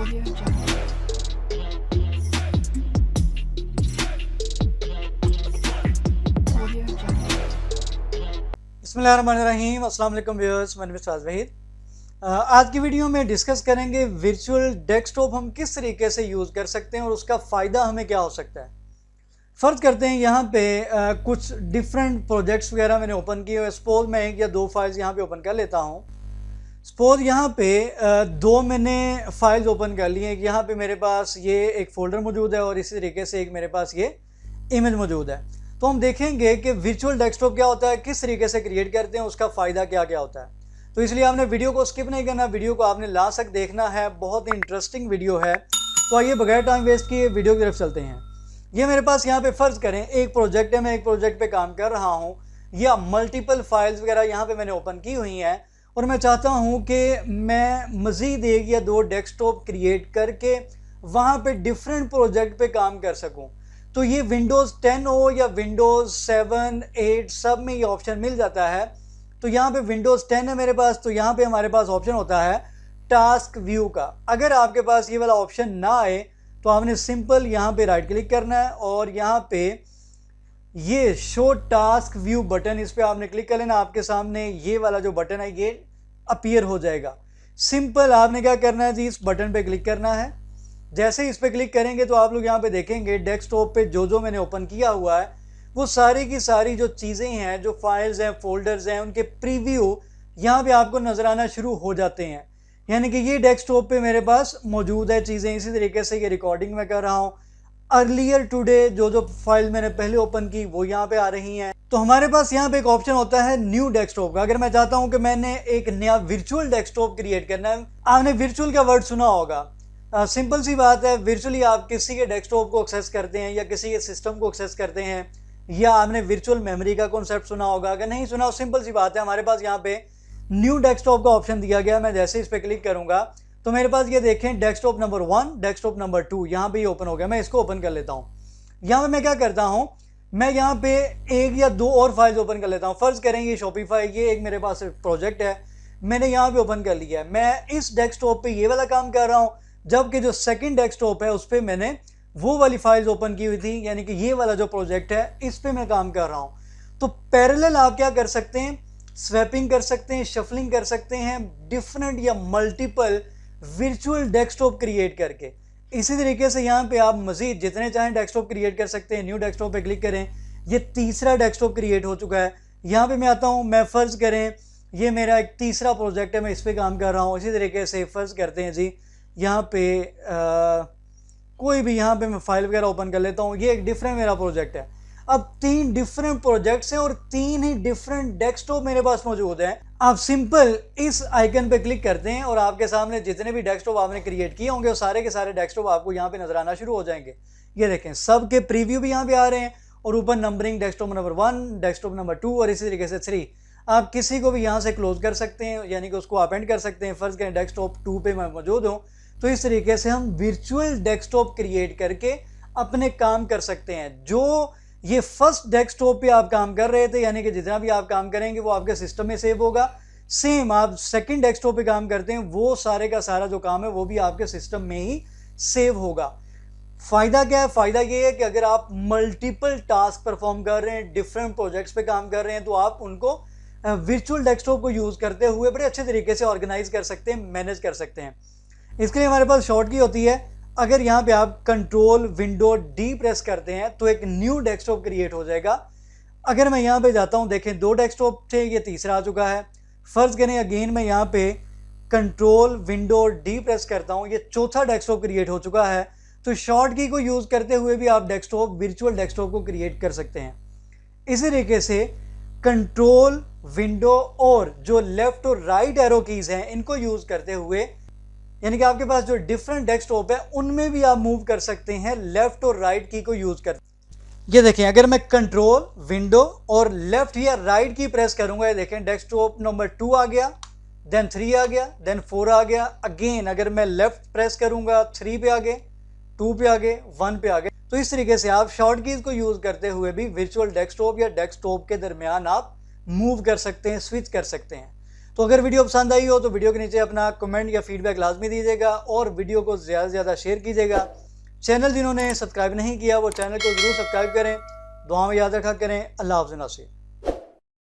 Audio Jungle. Audio Jungle. बिस्मिल्लाहिर्रहमानिर्रहीम। अस्सलाम वालेकुम व्यूअर्स, मैं उस्ताद वहीद। आज की वीडियो में डिस्कस करेंगे वर्चुअल डेस्कटॉप हम किस तरीके से यूज़ कर सकते हैं और उसका फ़ायदा हमें क्या हो सकता है। फ़र्ज़ करते हैं यहाँ पे कुछ डिफरेंट प्रोजेक्ट्स वगैरह मैंने ओपन किए हुए। सपोज मैं एक या दो फाइल्स यहाँ पे ओपन कर लेता हूँ। सपोज यहाँ पे दो मैंने फाइल्स ओपन कर ली हैं। यहाँ पे मेरे पास ये एक फ़ोल्डर मौजूद है और इसी तरीके से एक मेरे पास ये इमेज मौजूद है। तो हम देखेंगे कि वर्चुअल डेस्कटॉप क्या होता है, किस तरीके से क्रिएट करते हैं, उसका फ़ायदा क्या क्या होता है। तो इसलिए आपने वीडियो को स्किप नहीं करना, वीडियो को आपने लास्ट तक देखना है। बहुत ही इंटरेस्टिंग वीडियो है। तो आइए बगैर टाइम वेस्ट किए वीडियो की तरफ चलते हैं। ये मेरे पास यहाँ पे फ़र्ज़ करें एक प्रोजेक्ट है, मैं एक प्रोजेक्ट पे काम कर रहा हूँ या मल्टीपल फाइल्स वगैरह यहाँ पे मैंने ओपन की हुई हैं और मैं चाहता हूँ कि मैं मज़ीद एक या दो डेस्कटॉप क्रिएट करके वहाँ पे डिफरेंट प्रोजेक्ट पे काम कर सकूँ। तो ये विंडोज़ 10 हो या विंडोज़ 7, 8 सब में ये ऑप्शन मिल जाता है। तो यहाँ पे विंडोज़ 10 है मेरे पास, तो यहाँ पे हमारे पास ऑप्शन होता है टास्क व्यू का। अगर आपके पास ये वाला ऑप्शन ना आए तो आपने सिंपल यहाँ पे राइट क्लिक करना है और यहाँ पे ये शो टास्क व्यू बटन, इस पर आपने क्लिक कर लेना। आपके सामने ये वाला जो बटन है ये अपीयर हो जाएगा। सिंपल आपने क्या करना है जी, इस बटन पे क्लिक करना है। जैसे ही इस पर क्लिक करेंगे तो आप लोग यहाँ पे देखेंगे डेस्कटॉप पे जो मैंने ओपन किया हुआ है वो सारी की सारी जो चीज़ें हैं, जो फाइल्स हैं, फोल्डर्स हैं, उनके प्रीव्यू यहाँ पे आपको नजर आना शुरू हो जाते हैं। यानी कि ये डेस्कटॉप पे मेरे पास मौजूद है चीज़ें। इसी तरीके से ये रिकॉर्डिंग मैं कर रहा हूँ। अर्लियर टुडे जो फाइल मैंने पहले ओपन की वो यहाँ पे आ रही हैं। तो हमारे पास यहाँ पे एक ऑप्शन होता है न्यू डेस्कटॉप का। अगर मैं चाहता हूँ कि मैंने एक नया वर्चुअल डेस्कटॉप क्रिएट करना है, आपने वर्चुअल का वर्ड सुना होगा। सिंपल सी बात है, वर्चुअली आप किसी के डेस्कटॉप को एक्सेस करते हैं या किसी के सिस्टम को एक्सेस करते हैं, या आपने वर्चुअल मेमोरी का कॉन्सेप्ट सुना होगा। अगर नहीं सुना, सिंपल सी बात है, हमारे पास यहाँ पे न्यू डेस्कटॉप का ऑप्शन दिया गया। मैं जैसे इस पर क्लिक करूंगा तो मेरे पास ये देखें डेस्कटॉप नंबर 1, डेस्कटॉप नंबर 2 यहाँ पे ये ओपन हो गया। मैं इसको ओपन कर लेता हूँ। यहाँ पे मैं क्या करता हूँ, मैं यहाँ पे एक या दो और फाइल्स ओपन कर लेता हूँ। फर्ज करें ये शॉपिफाई, ये एक मेरे पास प्रोजेक्ट है, मैंने यहाँ पे ओपन कर लिया है। मैं इस डेस्कटॉप पे ये वाला काम कर रहा हूँ, जबकि जो सेकंड डेस्कटॉप है उस पर मैंने वो वाली फाइल्स ओपन की हुई थी, यानी कि ये वाला जो प्रोजेक्ट है इस पे मैं काम कर रहा हूँ। तो पैरेलल आप क्या कर सकते हैं, स्वैपिंग कर सकते हैं, शफलिंग कर सकते हैं, डिफरेंट या मल्टीपल वर्चुअल डेस्कटॉप क्रिएट करके। इसी तरीके से यहाँ पे आप मजीद जितने चाहें डेस्कटॉप क्रिएट कर सकते हैं। न्यू डेस्कटॉप पे क्लिक करें, ये तीसरा डेस्कटॉप क्रिएट हो चुका है। यहाँ पे मैं आता हूँ, मैं फ़र्ज़ करें ये मेरा एक तीसरा प्रोजेक्ट है, मैं इस पर काम कर रहा हूँ। इसी तरीके से फ़र्ज़ करते हैं जी यहाँ पे कोई भी यहाँ पे मैं फाइल वगैरह ओपन कर लेता हूँ। ये एक डिफरेंट मेरा प्रोजेक्ट है। अब तीन डिफरेंट प्रोजेक्ट्स हैं और तीन ही डिफरेंट डेस्कटॉप मेरे पास मौजूद हैं। आप सिंपल इस आइकन पे क्लिक करते हैं और आपके सामने जितने भी डेस्कटॉप आपने क्रिएट किए होंगे वो सारे के सारे डेस्कटॉप आपको यहाँ पे नजर आना शुरू हो जाएंगे। ये देखें, सबके प्रीव्यू भी यहाँ पे आ रहे हैं और ऊपर numbering desktop number 1, desktop number 2 और इसी तरीके से 3। आप किसी को भी यहाँ से क्लोज कर सकते हैं, यानी कि उसको अपेंड कर सकते हैं। फर्ज करें डेस्कटॉप 2 पे मैं मौजूद हूँ, तो इस तरीके से हम वर्चुअल डेस्कटॉप क्रिएट करके अपने काम कर सकते हैं। जो ये फर्स्ट डेस्कटॉप पे आप काम कर रहे थे, यानी कि जितना भी आप काम करेंगे वो आपके सिस्टम में सेव होगा। सेम आप सेकंड डेस्कटॉप पे काम करते हैं, वो सारे का सारा जो काम है वो भी आपके सिस्टम में ही सेव होगा। फ़ायदा क्या है? फ़ायदा ये है कि अगर आप मल्टीपल टास्क परफॉर्म कर रहे हैं, डिफरेंट प्रोजेक्ट्स पे काम कर रहे हैं, तो आप उनको वर्चुअल डेस्कटॉप को यूज़ करते हुए बड़े अच्छे तरीके से ऑर्गेनाइज कर सकते हैं, मैनेज कर सकते हैं। इसके लिए हमारे पास शॉर्ट की होती है। अगर यहाँ पे आप कंट्रोल विंडो डी प्रेस करते हैं तो एक न्यू डेस्कटॉप क्रिएट हो जाएगा। अगर मैं यहाँ पे जाता हूँ, देखें दो डेस्कटॉप थे, ये तीसरा आ चुका है। फर्ज करें अगेन मैं यहाँ पे कंट्रोल विंडो डी प्रेस करता हूँ, ये चौथा डेस्कटॉप क्रिएट हो चुका है। तो शॉर्ट की को यूज़ करते हुए भी आप डेस्कटॉप वर्चुअल डेस्कटॉप को क्रिएट कर सकते हैं। इसी तरीके से कंट्रोल विंडो और जो लेफ्ट और राइट एरो कीज़ हैं इनको यूज़ करते हुए, यानी कि आपके पास जो डिफरेंट डेस्कटॉप है उनमें भी आप मूव कर सकते हैं लेफ्ट और राइट की को यूज कर। ये देखें, अगर मैं कंट्रोल विंडो और लेफ्ट या राइट की प्रेस करूंगा, ये देखें डेस्कटॉप नंबर 2 आ गया, देन 3 आ गया, देन 4 आ गया। अगेन अगर मैं लेफ्ट प्रेस करूंगा 3 पे आ गए, 2 पे आ गए, 1 पे आ गए। तो इस तरीके से आप शॉर्ट कीज को यूज करते हुए भी वर्चुअल डेस्कटॉप या डेस्कटॉप के दरमियान आप मूव कर सकते हैं, स्विच कर सकते हैं। तो अगर वीडियो पसंद आई हो तो वीडियो के नीचे अपना कमेंट या फीडबैक लाजमी दीजिएगा और वीडियो को ज़्यादा से ज़्यादा शेयर कीजिएगा। चैनल जिन्होंने सब्सक्राइब नहीं किया वो चैनल को ज़रूर सब्सक्राइब करें। दुआ में याद रखा करें। अल्लाह हाफ़िज़।